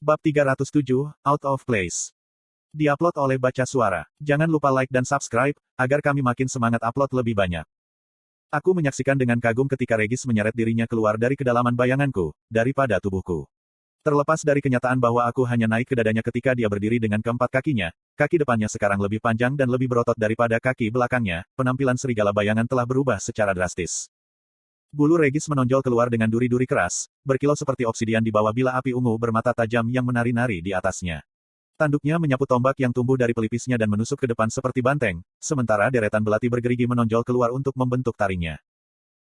Bab 307, Out of Place. Diupload oleh Baca Suara. Jangan lupa like dan subscribe, agar kami makin semangat upload lebih banyak. Aku menyaksikan dengan kagum ketika Regis menyeret dirinya keluar dari kedalaman bayanganku, daripada tubuhku. Terlepas dari kenyataan bahwa aku hanya naik ke dadanya ketika dia berdiri dengan keempat kakinya, kaki depannya sekarang lebih panjang dan lebih berotot daripada kaki belakangnya, penampilan serigala bayangan telah berubah secara drastis. Bulu Regis menonjol keluar dengan duri-duri keras, berkilau seperti obsidian di bawah bilah api ungu bermata tajam yang menari-nari di atasnya. Tanduknya menyapu tombak yang tumbuh dari pelipisnya dan menusuk ke depan seperti banteng, sementara deretan belati bergerigi menonjol keluar untuk membentuk taringnya.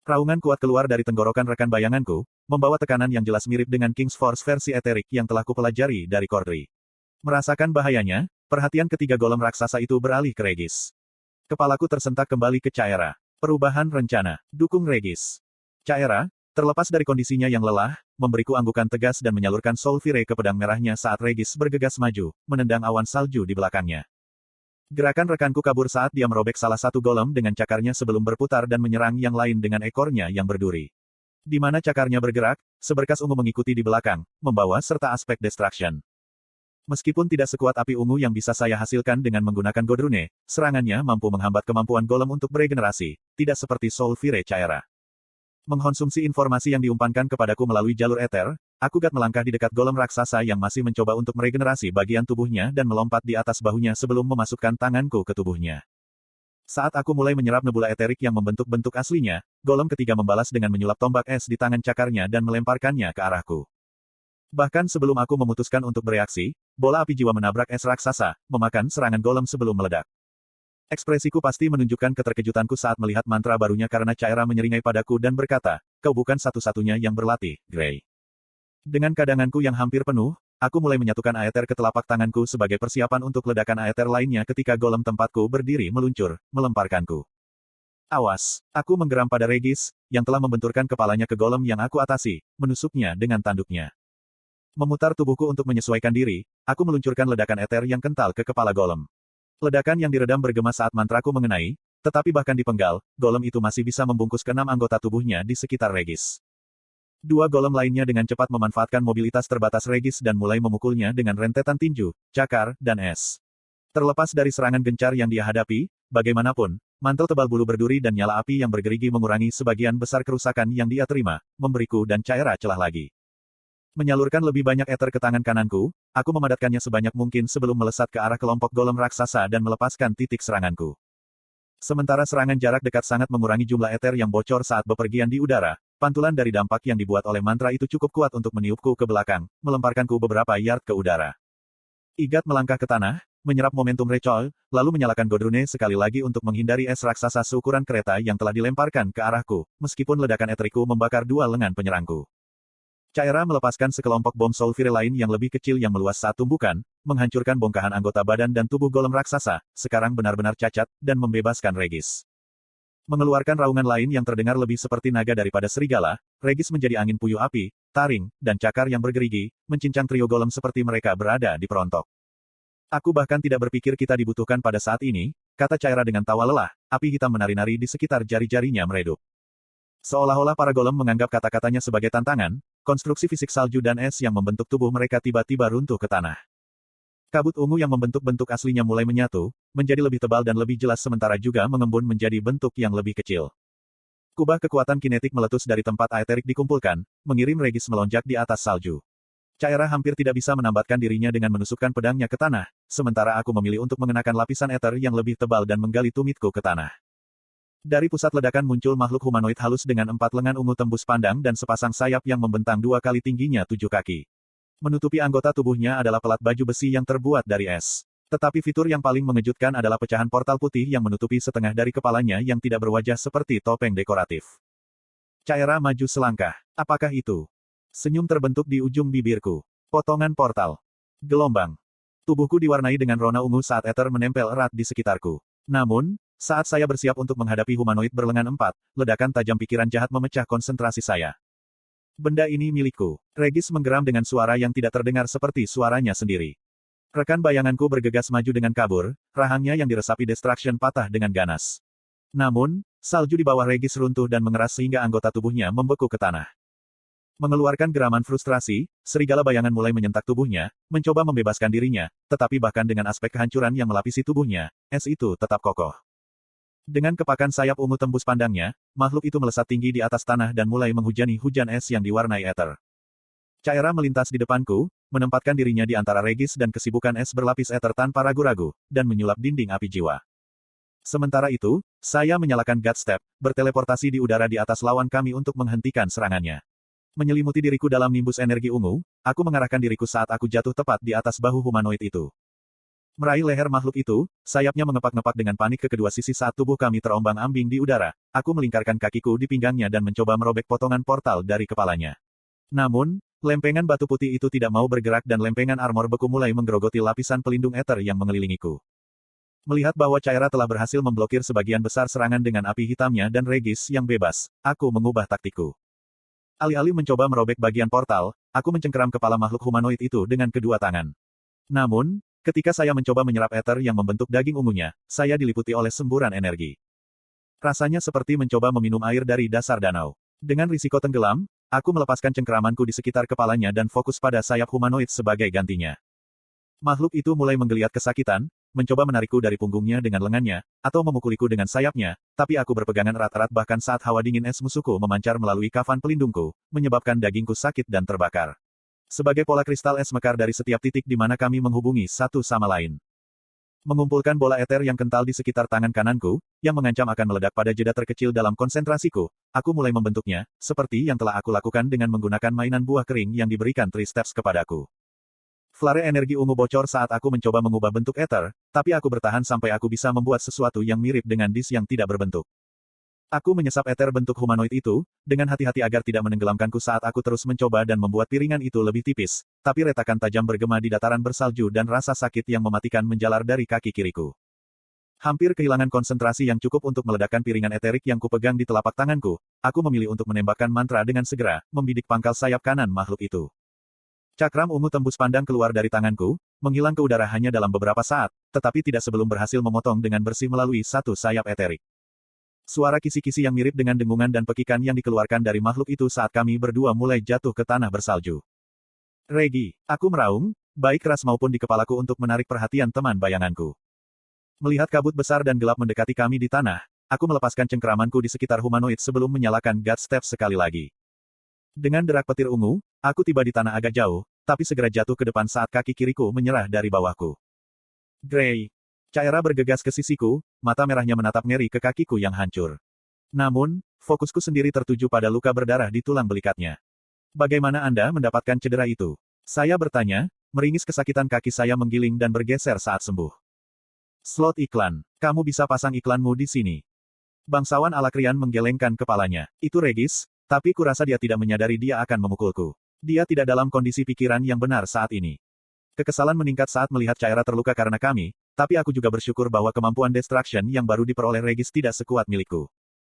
Raungan kuat keluar dari tenggorokan rekan bayanganku, membawa tekanan yang jelas mirip dengan King's Force versi eterik yang telah kupelajari dari Cordry. Merasakan bahayanya, perhatian ketiga golem raksasa itu beralih ke Regis. Kepalaku tersentak kembali ke Caera. Perubahan rencana. Dukung Regis. Caera, terlepas dari kondisinya yang lelah, memberiku anggukan tegas dan menyalurkan Soul Fire ke pedang merahnya saat Regis bergegas maju, menendang awan salju di belakangnya. Gerakan rekanku kabur saat dia merobek salah satu golem dengan cakarnya sebelum berputar dan menyerang yang lain dengan ekornya yang berduri. Di mana cakarnya bergerak, seberkas ungu mengikuti di belakang, membawa serta aspek destruction. Meskipun tidak sekuat api ungu yang bisa saya hasilkan dengan menggunakan Godrune, serangannya mampu menghambat kemampuan golem untuk beregenerasi, tidak seperti Soul Fire Caera. Mengkonsumsi informasi yang diumpankan kepadaku melalui jalur eter, aku gat melangkah di dekat golem raksasa yang masih mencoba untuk meregenerasi bagian tubuhnya dan melompat di atas bahunya sebelum memasukkan tanganku ke tubuhnya. Saat aku mulai menyerap nebula eterik yang membentuk bentuk aslinya, golem ketiga membalas dengan menyulap tombak es di tangan cakarnya dan melemparkannya ke arahku. Bahkan sebelum aku memutuskan untuk bereaksi, bola api jiwa menabrak es raksasa, memakan serangan golem sebelum meledak. Ekspresiku pasti menunjukkan keterkejutanku saat melihat mantra barunya karena Caera menyeringai padaku dan berkata, "Kau bukan satu-satunya yang berlatih, Grey." Dengan kadanganku yang hampir penuh, aku mulai menyatukan aether ke telapak tanganku sebagai persiapan untuk ledakan aether lainnya ketika golem tempatku berdiri meluncur, melemparkanku. Awas, aku menggeram pada Regis, yang telah membenturkan kepalanya ke golem yang aku atasi, menusuknya dengan tanduknya. Memutar tubuhku untuk menyesuaikan diri, aku meluncurkan ledakan eter yang kental ke kepala golem. Ledakan yang diredam bergema saat mantraku mengenai, tetapi bahkan dipenggal, golem itu masih bisa membungkus ke 6 anggota tubuhnya di sekitar Regis. Dua golem lainnya dengan cepat memanfaatkan mobilitas terbatas Regis dan mulai memukulnya dengan rentetan tinju, cakar, dan es. Terlepas dari serangan gencar yang dia hadapi, bagaimanapun, mantel tebal bulu berduri dan nyala api yang bergerigi mengurangi sebagian besar kerusakan yang dia terima, memberiku dan Caera celah lagi. Menyalurkan lebih banyak eter ke tangan kananku, aku memadatkannya sebanyak mungkin sebelum melesat ke arah kelompok golem raksasa dan melepaskan titik seranganku. Sementara serangan jarak dekat sangat mengurangi jumlah eter yang bocor saat bepergian di udara, pantulan dari dampak yang dibuat oleh mantra itu cukup kuat untuk meniupku ke belakang, melemparkanku beberapa yard ke udara. Igat melangkah ke tanah, menyerap momentum recoil, lalu menyalakan Godrune sekali lagi untuk menghindari es raksasa seukuran kereta yang telah dilemparkan ke arahku, meskipun ledakan eteriku membakar dua lengan penyerangku. Caera melepaskan sekelompok bom Soul Fire lain yang lebih kecil yang meluas saat tumbukan, menghancurkan bongkahan anggota badan dan tubuh golem raksasa, sekarang benar-benar cacat, dan membebaskan Regis. Mengeluarkan raungan lain yang terdengar lebih seperti naga daripada serigala, Regis menjadi angin puyuh api, taring, dan cakar yang bergerigi, mencincang trio golem seperti mereka berada di perontok. Aku bahkan tidak berpikir kita dibutuhkan pada saat ini, kata Caera dengan tawa lelah, api hitam menari-nari di sekitar jari-jarinya meredup. Seolah-olah para golem menganggap kata-katanya sebagai tantangan, konstruksi fisik salju dan es yang membentuk tubuh mereka tiba-tiba runtuh ke tanah. Kabut ungu yang membentuk bentuk aslinya mulai menyatu, menjadi lebih tebal dan lebih jelas sementara juga mengembun menjadi bentuk yang lebih kecil. Kubah kekuatan kinetik meletus dari tempat aeterik dikumpulkan, mengirim Regis melonjak di atas salju. Caera hampir tidak bisa menambatkan dirinya dengan menusukkan pedangnya ke tanah, sementara aku memilih untuk mengenakan lapisan eter yang lebih tebal dan menggali tumitku ke tanah. Dari pusat ledakan muncul makhluk humanoid halus dengan 4 lengan ungu tembus pandang dan sepasang sayap yang membentang 2 kali tingginya 7 kaki. Menutupi anggota tubuhnya adalah pelat baju besi yang terbuat dari es. Tetapi fitur yang paling mengejutkan adalah pecahan portal putih yang menutupi setengah dari kepalanya yang tidak berwajah seperti topeng dekoratif. Caera maju selangkah. Apakah itu? Senyum terbentuk di ujung bibirku. Potongan portal. Gelombang. Tubuhku diwarnai dengan rona ungu saat eter menempel erat di sekitarku. Namun, saat saya bersiap untuk menghadapi humanoid berlengan 4, ledakan tajam pikiran jahat memecah konsentrasi saya. Benda ini milikku. Regis menggeram dengan suara yang tidak terdengar seperti suaranya sendiri. Rekan bayanganku bergegas maju dengan kabur, rahangnya yang diresapi destruction patah dengan ganas. Namun, salju di bawah Regis runtuh dan mengeras sehingga anggota tubuhnya membeku ke tanah. Mengeluarkan geraman frustrasi, serigala bayangan mulai menyentak tubuhnya, mencoba membebaskan dirinya, tetapi bahkan dengan aspek kehancuran yang melapisi tubuhnya, es itu tetap kokoh. Dengan kepakan sayap ungu tembus pandangnya, makhluk itu melesat tinggi di atas tanah dan mulai menghujani hujan es yang diwarnai ether. Caira melintas di depanku, menempatkan dirinya di antara Regis dan kesibukan es berlapis ether tanpa ragu-ragu, dan menyulap dinding api jiwa. Sementara itu, saya menyalakan God Step, berteleportasi di udara di atas lawan kami untuk menghentikan serangannya. Menyelimuti diriku dalam nimbus energi ungu, aku mengarahkan diriku saat aku jatuh tepat di atas bahu humanoid itu. Meraih leher makhluk itu, sayapnya mengepak-ngepak dengan panik ke kedua sisi saat tubuh kami terombang-ambing di udara. Aku melingkarkan kakiku di pinggangnya dan mencoba merobek potongan portal dari kepalanya. Namun, lempengan batu putih itu tidak mau bergerak dan lempengan armor beku mulai menggerogoti lapisan pelindung ether yang mengelilingiku. Melihat bahwa Caira telah berhasil memblokir sebagian besar serangan dengan api hitamnya dan Regis yang bebas, aku mengubah taktikku. Alih-alih mencoba merobek bagian portal, aku mencengkeram kepala makhluk humanoid itu dengan kedua tangan. Namun, ketika saya mencoba menyerap ether yang membentuk daging ungunya, saya diliputi oleh semburan energi. Rasanya seperti mencoba meminum air dari dasar danau. Dengan risiko tenggelam, aku melepaskan cengkeramanku di sekitar kepalanya dan fokus pada sayap humanoid sebagai gantinya. Makhluk itu mulai menggeliat kesakitan, mencoba menarikku dari punggungnya dengan lengannya, atau memukuliku dengan sayapnya, tapi aku berpegangan erat-erat bahkan saat hawa dingin es musuhku memancar melalui kafan pelindungku, menyebabkan dagingku sakit dan terbakar. Sebagai pola kristal es mekar dari setiap titik di mana kami menghubungi satu sama lain. Mengumpulkan bola ether yang kental di sekitar tangan kananku, yang mengancam akan meledak pada jeda terkecil dalam konsentrasiku, aku mulai membentuknya, seperti yang telah aku lakukan dengan menggunakan mainan buah kering yang diberikan Three Steps kepadaku. Flare energi ungu bocor saat aku mencoba mengubah bentuk ether, tapi aku bertahan sampai aku bisa membuat sesuatu yang mirip dengan disk yang tidak berbentuk. Aku menyesap ether bentuk humanoid itu, dengan hati-hati agar tidak menenggelamkanku saat aku terus mencoba dan membuat piringan itu lebih tipis, tapi retakan tajam bergema di dataran bersalju dan rasa sakit yang mematikan menjalar dari kaki kiriku. Hampir kehilangan konsentrasi yang cukup untuk meledakkan piringan eterik yang kupegang di telapak tanganku, aku memilih untuk menembakkan mantra dengan segera, membidik pangkal sayap kanan makhluk itu. Cakram ungu tembus pandang keluar dari tanganku, menghilang ke udara hanya dalam beberapa saat, tetapi tidak sebelum berhasil memotong dengan bersih melalui satu sayap eterik. Suara kisi-kisi yang mirip dengan dengungan dan pekikan yang dikeluarkan dari makhluk itu saat kami berdua mulai jatuh ke tanah bersalju. Regi, aku meraung, baik keras maupun di kepalaku untuk menarik perhatian teman bayanganku. Melihat kabut besar dan gelap mendekati kami di tanah, aku melepaskan cengkeramanku di sekitar humanoid sebelum menyalakan God Step sekali lagi. Dengan derak petir ungu, aku tiba di tanah agak jauh, tapi segera jatuh ke depan saat kaki kiriku menyerah dari bawahku. Grey. Caira bergegas ke sisiku, mata merahnya menatap ngeri ke kakiku yang hancur. Namun, fokusku sendiri tertuju pada luka berdarah di tulang belikatnya. Bagaimana Anda mendapatkan cedera itu? Saya bertanya, meringis kesakitan kaki saya menggiling dan bergeser saat sembuh. Slot iklan. Kamu bisa pasang iklanmu di sini. Bangsawan Alakrian menggelengkan kepalanya. Itu Regis, tapi kurasa dia tidak menyadari dia akan memukulku. Dia tidak dalam kondisi pikiran yang benar saat ini. Kekesalan meningkat saat melihat Caira terluka karena kami, tapi aku juga bersyukur bahwa kemampuan destruction yang baru diperoleh Regis tidak sekuat milikku.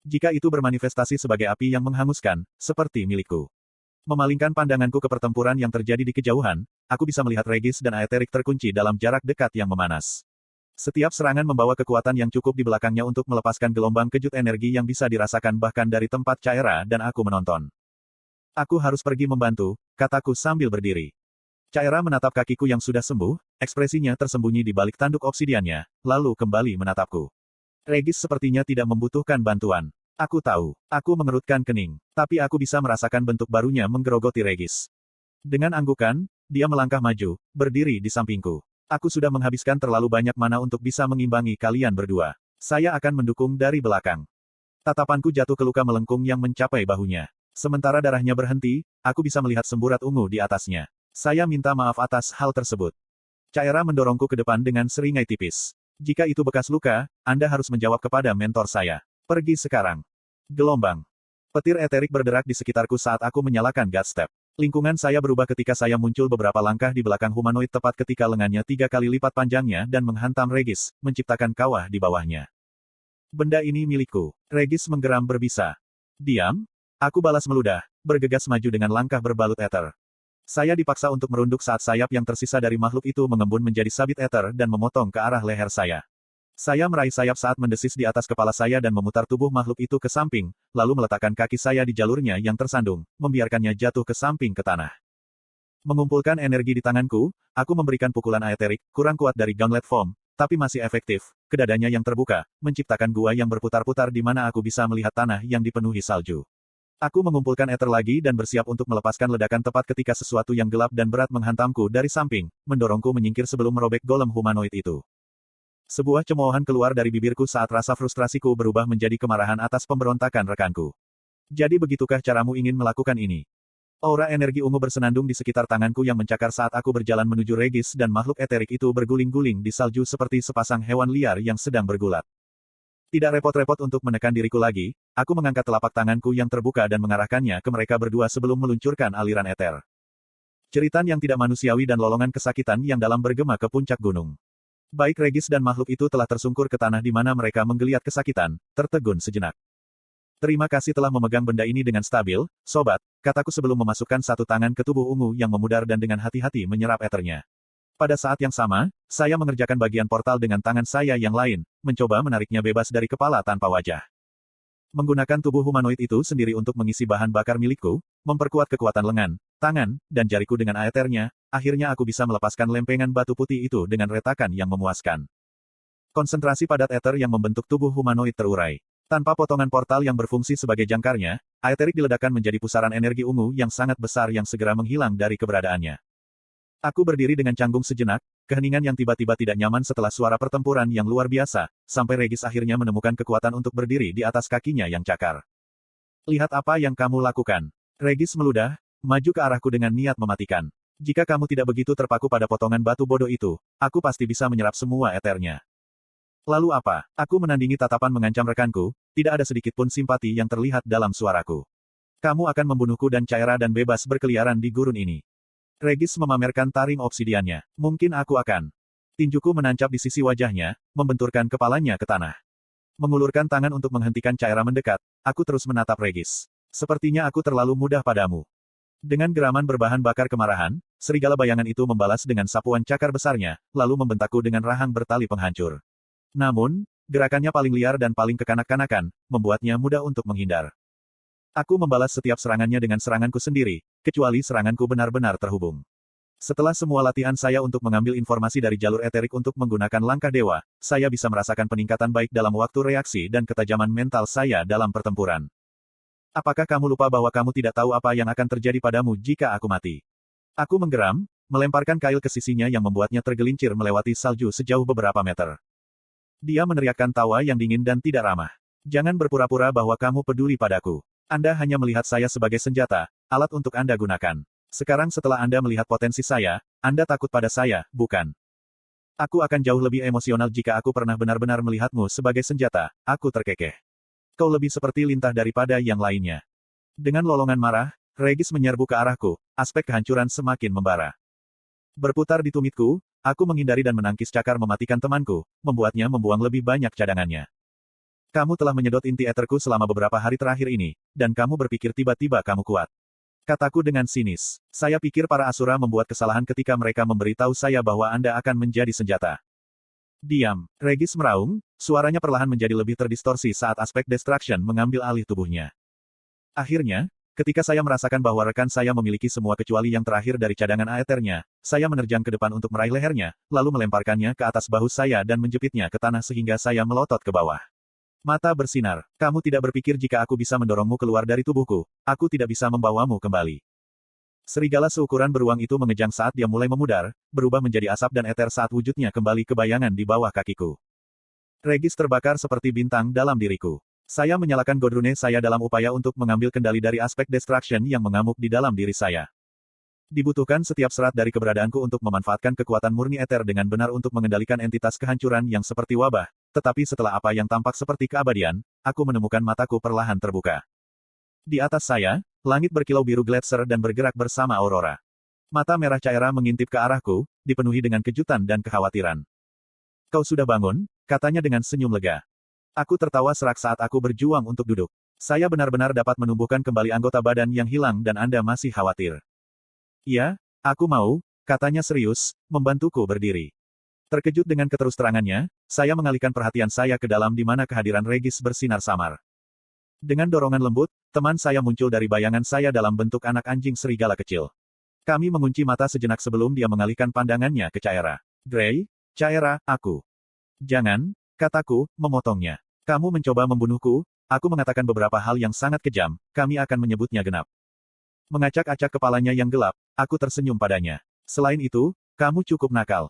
Jika itu bermanifestasi sebagai api yang menghanguskan, seperti milikku. Memalingkan pandanganku ke pertempuran yang terjadi di kejauhan, aku bisa melihat Regis dan Aetherik terkunci dalam jarak dekat yang memanas. Setiap serangan membawa kekuatan yang cukup di belakangnya untuk melepaskan gelombang kejut energi yang bisa dirasakan bahkan dari tempat Caira dan aku menonton. Aku harus pergi membantu, kataku sambil berdiri. Caira menatap kakiku yang sudah sembuh, ekspresinya tersembunyi di balik tanduk obsidiannya, lalu kembali menatapku. Regis sepertinya tidak membutuhkan bantuan. Aku tahu, aku mengerutkan kening, tapi aku bisa merasakan bentuk barunya menggerogoti Regis. Dengan anggukan, dia melangkah maju, berdiri di sampingku. Aku sudah menghabiskan terlalu banyak mana untuk bisa mengimbangi kalian berdua. Saya akan mendukung dari belakang. Tatapanku jatuh ke luka melengkung yang mencapai bahunya. Sementara darahnya berhenti, aku bisa melihat semburat ungu di atasnya. Saya minta maaf atas hal tersebut. Caira mendorongku ke depan dengan seringai tipis. Jika itu bekas luka, Anda harus menjawab kepada mentor saya. Pergi sekarang. Gelombang. Petir eterik berderak di sekitarku saat aku menyalakan God Step. Lingkungan saya berubah ketika saya muncul beberapa langkah di belakang humanoid tepat ketika lengannya 3 kali lipat panjangnya dan menghantam Regis, menciptakan kawah di bawahnya. Benda ini milikku. Regis menggeram berbisa. Diam? Aku balas meludah, bergegas maju dengan langkah berbalut ether. Saya dipaksa untuk merunduk saat sayap yang tersisa dari makhluk itu mengembun menjadi sabit ether dan memotong ke arah leher saya. Saya meraih sayap saat mendesis di atas kepala saya dan memutar tubuh makhluk itu ke samping, lalu meletakkan kaki saya di jalurnya yang tersandung, membiarkannya jatuh ke samping ke tanah. Mengumpulkan energi di tanganku, aku memberikan pukulan aeterik, kurang kuat dari Gauntlet Form, tapi masih efektif, ke dadanya yang terbuka, menciptakan gua yang berputar-putar di mana aku bisa melihat tanah yang dipenuhi salju. Aku mengumpulkan ether lagi dan bersiap untuk melepaskan ledakan tepat ketika sesuatu yang gelap dan berat menghantamku dari samping, mendorongku menyingkir sebelum merobek golem humanoid itu. Sebuah cemoohan keluar dari bibirku saat rasa frustrasiku berubah menjadi kemarahan atas pemberontakan rekanku. Jadi begitukah caramu ingin melakukan ini? Aura energi ungu bersenandung di sekitar tanganku yang mencakar saat aku berjalan menuju Regis dan makhluk eterik itu berguling-guling di salju seperti sepasang hewan liar yang sedang bergulat. Tidak repot-repot untuk menekan diriku lagi, aku mengangkat telapak tanganku yang terbuka dan mengarahkannya ke mereka berdua sebelum meluncurkan aliran eter. Jeritan yang tidak manusiawi dan lolongan kesakitan yang dalam bergema ke puncak gunung. Baik Regis dan makhluk itu telah tersungkur ke tanah di mana mereka menggeliat kesakitan, tertegun sejenak. Terima kasih telah memegang benda ini dengan stabil, sobat, kataku sebelum memasukkan satu tangan ke tubuh ungu yang memudar dan dengan hati-hati menyerap eternya. Pada saat yang sama, saya mengerjakan bagian portal dengan tangan saya yang lain, mencoba menariknya bebas dari kepala tanpa wajah. Menggunakan tubuh humanoid itu sendiri untuk mengisi bahan bakar milikku, memperkuat kekuatan lengan, tangan, dan jariku dengan aeternya, akhirnya aku bisa melepaskan lempengan batu putih itu dengan retakan yang memuaskan. Konsentrasi padat ether yang membentuk tubuh humanoid terurai. Tanpa potongan portal yang berfungsi sebagai jangkarnya, aeterik diledakkan menjadi pusaran energi ungu yang sangat besar yang segera menghilang dari keberadaannya. Aku berdiri dengan canggung sejenak, keheningan yang tiba-tiba tidak nyaman setelah suara pertempuran yang luar biasa, sampai Regis akhirnya menemukan kekuatan untuk berdiri di atas kakinya yang cakar. Lihat apa yang kamu lakukan. Regis meludah, maju ke arahku dengan niat mematikan. Jika kamu tidak begitu terpaku pada potongan batu bodoh itu, aku pasti bisa menyerap semua eternya. Lalu apa? Aku menandingi tatapan mengancam rekanku, tidak ada sedikit pun simpati yang terlihat dalam suaraku. Kamu akan membunuhku dan Caira dan bebas berkeliaran di gurun ini. Regis memamerkan taring obsidiannya. Mungkin aku akan. Tinjuku menancap di sisi wajahnya, membenturkan kepalanya ke tanah. Mengulurkan tangan untuk menghentikan Caira mendekat, aku terus menatap Regis. Sepertinya aku terlalu mudah padamu. Dengan geraman berbahan bakar kemarahan, serigala bayangan itu membalas dengan sapuan cakar besarnya, lalu membentakku dengan rahang bertali penghancur. Namun, gerakannya paling liar dan paling kekanak-kanakan, membuatnya mudah untuk menghindar. Aku membalas setiap serangannya dengan seranganku sendiri, kecuali seranganku benar-benar terhubung. Setelah semua latihan saya untuk mengambil informasi dari jalur eterik untuk menggunakan langkah dewa, saya bisa merasakan peningkatan baik dalam waktu reaksi dan ketajaman mental saya dalam pertempuran. Apakah kamu lupa bahwa kamu tidak tahu apa yang akan terjadi padamu jika aku mati? Aku menggeram, melemparkan kail ke sisinya yang membuatnya tergelincir melewati salju sejauh beberapa meter. Dia meneriakkan tawa yang dingin dan tidak ramah. Jangan berpura-pura bahwa kamu peduli padaku. Anda hanya melihat saya sebagai senjata, alat untuk Anda gunakan. Sekarang setelah Anda melihat potensi saya, Anda takut pada saya, bukan? Aku akan jauh lebih emosional jika aku pernah benar-benar melihatmu sebagai senjata, aku terkekeh. Kau lebih seperti lintah daripada yang lainnya. Dengan lolongan marah, Regis menyerbu ke arahku, aspek kehancuran semakin membara. Berputar di tumitku, aku menghindari dan menangkis cakar mematikan temanku, membuatnya membuang lebih banyak cadangannya. Kamu telah menyedot inti eterku selama beberapa hari terakhir ini, dan kamu berpikir tiba-tiba kamu kuat. Kataku dengan sinis. Saya pikir para Asura membuat kesalahan ketika mereka memberitahu saya bahwa Anda akan menjadi senjata. Diam. Regis meraung, suaranya perlahan menjadi lebih terdistorsi saat aspek destruction mengambil alih tubuhnya. Akhirnya, ketika saya merasakan bahwa rekan saya memiliki semua kecuali yang terakhir dari cadangan aeternya, saya menerjang ke depan untuk meraih lehernya, lalu melemparkannya ke atas bahu saya dan menjepitnya ke tanah sehingga saya melotot ke bawah. Mata bersinar. Kamu tidak berpikir jika aku bisa mendorongmu keluar dari tubuhku, aku tidak bisa membawamu kembali. Serigala seukuran beruang itu mengejang saat dia mulai memudar, berubah menjadi asap dan eter saat wujudnya kembali ke bayangan di bawah kakiku. Regis terbakar seperti bintang dalam diriku. Saya menyalakan godrune saya dalam upaya untuk mengambil kendali dari aspek destruction yang mengamuk di dalam diri saya. Dibutuhkan setiap serat dari keberadaanku untuk memanfaatkan kekuatan murni eter dengan benar untuk mengendalikan entitas kehancuran yang seperti wabah, tetapi setelah apa yang tampak seperti keabadian, aku menemukan mataku perlahan terbuka. Di atas saya, langit berkilau biru gletser dan bergerak bersama aurora. Mata merah Caira mengintip ke arahku, dipenuhi dengan kejutan dan kekhawatiran. Kau sudah bangun, katanya dengan senyum lega. Aku tertawa serak saat aku berjuang untuk duduk. Saya benar-benar dapat menumbuhkan kembali anggota badan yang hilang dan Anda masih khawatir. Iya, aku mau, katanya serius, membantuku berdiri. Terkejut dengan keterus-terangannya, saya mengalihkan perhatian saya ke dalam di mana kehadiran Regis bersinar samar. Dengan dorongan lembut, teman saya muncul dari bayangan saya dalam bentuk anak anjing serigala kecil. Kami mengunci mata sejenak sebelum dia mengalihkan pandangannya ke Caera. Gray, Caera, aku. Jangan, kataku, memotongnya. Kamu mencoba membunuhku, aku mengatakan beberapa hal yang sangat kejam, kami akan menyebutnya genap. Mengacak-acak kepalanya yang gelap, aku tersenyum padanya. Selain itu, kamu cukup nakal.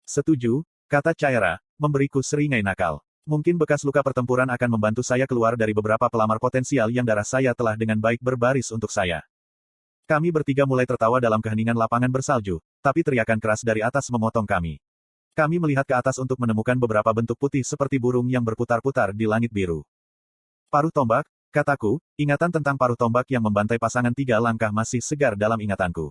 Setuju, kata Caera, memberiku seringai nakal. Mungkin bekas luka pertempuran akan membantu saya keluar dari beberapa pelamar potensial yang darah saya telah dengan baik berbaris untuk saya. Kami bertiga mulai tertawa dalam keheningan lapangan bersalju, tapi teriakan keras dari atas memotong kami. Kami melihat ke atas untuk menemukan beberapa bentuk putih seperti burung yang berputar-putar di langit biru. Paruh tombak, kataku, ingatan tentang paruh tombak yang membantai pasangan 3 langkah masih segar dalam ingatanku.